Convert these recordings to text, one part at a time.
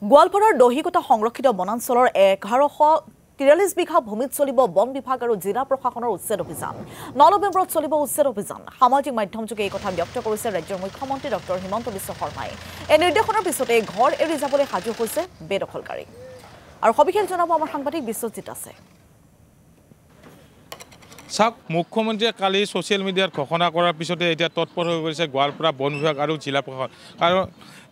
গোৱালপাৰাৰ দহিকটা সংৰক্ষিত বনাঞ্চলৰ 1143 বিঘা ভূমিত চলিব বন বিভাগ আৰু জিলা প্ৰশাসনৰ উচ্ছেদ অভিযান। 9 নৱেম্বৰত চলিব উচ্ছেদ অভিযান। সামাজিক মাধ্যমযোগে এই কথা ব্যক্ত কৰিছে ৰাজ্যৰ মুখ্যমন্ত্ৰী ডক্টৰ হিমন্ত বিশ্ব শৰ্মাই। এই নিৰ্দেশনৰ পিছতে ঘৰ এৰি যাবলৈ সাজু হৈছে বেদখলকাৰী। আৰু সবিশেষ জনাব আমাৰ সাংবাদিক বিশ্বজিত আছে। চাওক, মুখ্যমন্ত্ৰীয়ে কালি ছ'চিয়েল মিডিয়াত ঘোষণা কৰাৰ পিছতে এতিয়া তৎপৰ হৈ পৰিছে গোৱালপাৰা বন বিভাগ আৰু জিলা প্ৰশাসন। কাৰণ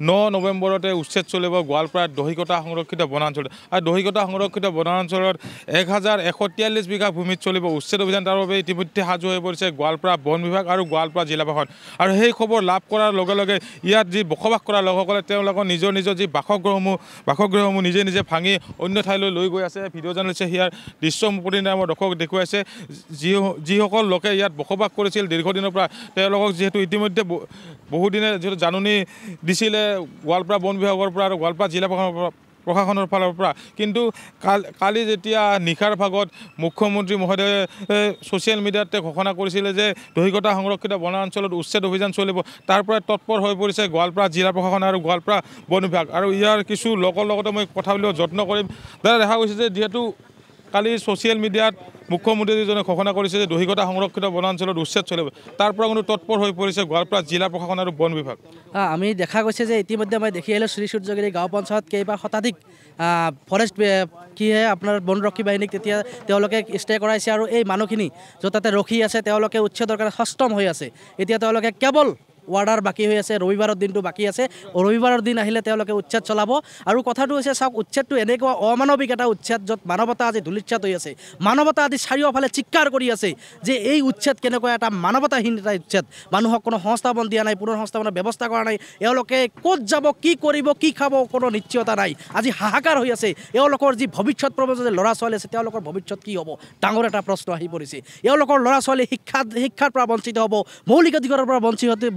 9 নৱেম্বৰতে উচ্ছেদ চলিব গোৱালপাৰাৰ দহিকটা সংৰক্ষিত বনাঞ্চলত। আৰু দহিকটা সংৰক্ষিত বনাঞ্চলত 1143 বিঘা ভূমিত চলিব উচ্ছেদ অভিযান। তাৰ বাবে ইতিমধ্যে সাজু হৈ পৰিছে গোৱালপাৰা বন বিভাগ আৰু গোৱালপাৰা জিলা প্ৰশাসন। আৰু সেই খবৰ লাভ কৰাৰ লগে লগে ইয়াত যি বসবাস কৰা লোকসকলে তেওঁলোকৰ নিজৰ যি বাসগৃহসমূহ নিজে নিজে ভাঙি অন্য ঠাইলৈ লৈ গৈ আছে। ভিডিঅ' জাৰ্নেলিষ্টে ইয়াৰ দৃশ্য প্ৰতিনিধিৰ দৰ্শকক দেখুৱাইছে। যিসকল লোকে ইয়াত বসবাস কৰিছিল দীৰ্ঘদিনৰ পৰা, তেওঁলোকক যিহেতু ইতিমধ্যে বহুদিনে যিহেতু জাননী দিছিলে গোৱালপাৰা বন বিভাগৰ পৰা আৰু গোৱালপাৰা জিলা প্ৰশাসনৰ ফালৰ পৰা। কিন্তু কালি যেতিয়া নিশাৰ ভাগত মুখ্যমন্ত্ৰী মহোদয়ে ছ'চিয়েল মিডিয়াতে ঘোষণা কৰিছিলে যে দহিকটা সংৰক্ষিত বনাঞ্চলত উচ্ছেদ অভিযান চলিব, তাৰ পৰাই তৎপৰ হৈ পৰিছে গোৱালপাৰা জিলা প্ৰশাসন আৰু গোৱালপাৰা বন বিভাগ। আৰু ইয়াৰ কিছু লোকৰ লগতে মই কথা পাতিব যত্ন কৰিম। দাদা, দেখা গৈছে যে যিহেতু কালি ছ'চিয়েল মিডিয়াত মুখ্যমন্ত্ৰীজনে ঘোষণা কৰিছে যে দহিকটা সংৰক্ষিত বনাঞ্চলত উচ্ছেদ চলিব, তাৰ পৰা কিন্তু তৎপৰ হৈ পৰিছে গোৱালপাৰা জিলা প্ৰশাসন আৰু বন বিভাগ। আমি দেখা গৈছে যে ইতিমধ্যে মই দেখি আহিলোঁ শ্ৰী সূৰ্যগিৰি গাঁও পঞ্চায়ত কেইবা শতাধিক ফৰেষ্ট আপোনাৰ বনৰক্ষী বাহিনীক তেতিয়া তেওঁলোকে ষ্টে কৰাইছে। আৰু এই মানুহখিনি য'ত তাতে ৰখি আছে তেওঁলোকে উচ্ছেদৰ কাৰণে সষ্টম হৈ আছে। এতিয়া তেওঁলোকে কেৱল ৱাৰ্ডাৰ বাকী হৈ আছে, ৰবিবাৰৰ দিনটো বাকী আছে। ৰবিবাৰৰ দিন আহিলে তেওঁলোকে উচ্ছেদ চলাব। আৰু কথাটো হৈছে, চাওক, উচ্ছেদটো এনেকুৱা অমানৱিক এটা উচ্ছেদ য'ত মানৱতা আজি ধূলিচ্ছাত হৈ আছে। মানৱতা আজি চাৰিওফালে চিৎকাৰ কৰি আছে যে এই উচ্ছেদ কেনেকুৱা এটা মানৱতাহীন এটা উচ্ছেদ। মানুহক কোনো সংস্থাপন দিয়া নাই, পুনৰ সংস্থাপনৰ ব্যৱস্থা কৰা নাই। এওঁলোকে ক'ত যাব, কি কৰিব, কি খাব, কোনো নিশ্চয়তা নাই। আজি হাহাকাৰ হৈ আছে। এওঁলোকৰ যি ভৱিষ্যত প্ৰজন্মৰ যে ল'ৰা ছোৱালী আছে, তেওঁলোকৰ ভৱিষ্যত কি হ'ব, ডাঙৰ এটা প্ৰশ্ন আহি পৰিছে। এওঁলোকৰ ল'ৰা ছোৱালী শিক্ষাৰ পৰা বঞ্চিত হ'ব, মৌলিক অধিকাৰৰ পৰা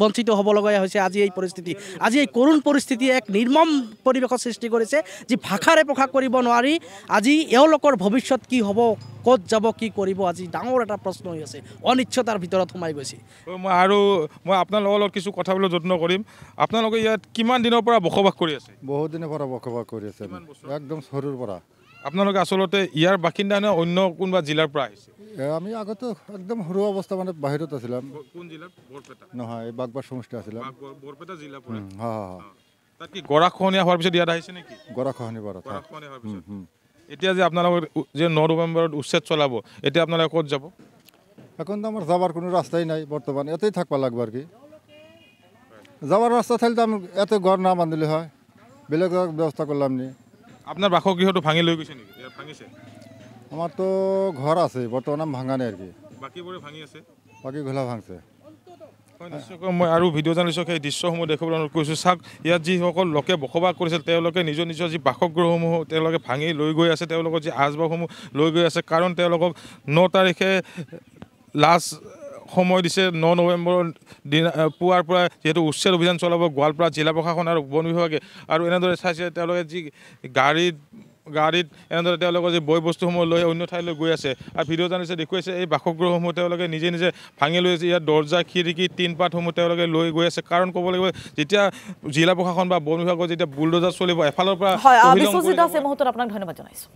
বঞ্চিত হ'ব লগা হৈছে। আজি এই পৰিস্থিতি, আজি এই কৰুণ পৰিস্থিতি এক নিৰ্মম পৰিৱেশৰ সৃষ্টি কৰিছে, যি ভাষাৰে প্ৰকাশ কৰিব নোৱাৰি। আজি এওঁলোকৰ ভৱিষ্যত কি হ'ব, ক'ত যাব, কি কৰিব, আজি ডাঙৰ এটা প্ৰশ্ন হৈ আছে, অনিশ্চয়তাৰ ভিতৰত সোমাই গৈছে। মই আপোনালোকৰ লগত কিছু কথা ক'বলৈ যত্ন কৰিম। আপোনালোকে ইয়াত কিমান দিনৰ পৰা বসবাস কৰি আছে? বহুত দিনৰ পৰা বসবাস কৰি আছে, একদম সৰুৰ পৰা। আপোনালোকে আচলতে ইয়াৰ বাসিন্দা নে অন্য কোনোবা জিলাৰ পৰা আহিছে? আমি আগতে একদম সৰু অৱস্থা মানে বাহিৰত আছিলাম। কোন জিলাত? বৰপেটা? নহয়, এই বাগবাৰ সমষ্টি আছিলাম। বৰপেটা জিলা পৰা? তাত কি গৰাখহনীয়া হোৱাৰ পিছত ইয়াত আহিছে নেকি? গৰাখহনীয়া পৰা। এতিয়া যে আপোনালোকৰ যে 9 নৱেম্বৰত উচ্ছেদ চলাব, এতিয়া আপোনালোকে ক'ত যাব? এখন তো আমার যাবার কোনো রাস্তাই নাই বর্তমান, এতেই থাকবা লাগবে আর কি। যাওয়ার রাস্তা থাকলে তো আমি এত ঘর না বান্ধিলে হয়, বেলেগ ব্যবস্থা করলাম নি। আপনার বাসগৃহটো ভাঙি লৈ গৈছে নেকি? ভাঙিছে? আমার তো ঘর আছে বর্তমান, আমি ভাঙা নাই আর কি। বাকীবোৰে ভাঙি আছে? বাকীগুলা ভাঙছে। মই আৰু ভিডিঅ' জাৰ্নেলিষ্টক সেই দৃশ্যসমূহ দেখুৱাবলৈ অনুৰোধ কৰিছোঁ। চাওক, ইয়াত যিসকল লোকে বসবাস কৰিছিল তেওঁলোকে নিজৰ যি বাসগৃহসমূহ তেওঁলোকে ভাঙি লৈ গৈ আছে, তেওঁলোকৰ যি আচবাবসমূহ লৈ গৈ আছে। কাৰণ তেওঁলোকক 9 তাৰিখে লাষ্ট সময় দিছে। 9 নৱেম্বৰৰ দিনা পুৱাৰ পৰা যিহেতু উচ্ছেদ অভিযান চলাব গোৱালপাৰা জিলা প্ৰশাসন আৰু বন বিভাগে। আৰু এনেদৰে চাইছে তেওঁলোকে যি গাড়ীত এনেদৰে তেওঁলোকৰ যি বয় বস্তুসমূহ লৈ অন্য ঠাইলৈ গৈ আছে। আৰু ভিডিঅ' জাৰ্নেলিষ্টে দেখুৱাইছে এই বাসগৃহসমূহ তেওঁলোকে নিজে ভাঙি লৈ আছে। ইয়াত দৰ্জা, খিৰিকী, টিনপাতসমূহ তেওঁলোকে লৈ গৈ আছে। কাৰণ ক'ব লাগিব, যেতিয়া জিলা প্ৰশাসন বা বন বিভাগৰ যেতিয়া বুলডোজাৰ চলিব এফালৰ পৰা। বিশ্বজিত আছে মুহূৰ্তত আপোনাক ধন্যবাদ জনাইছোঁ।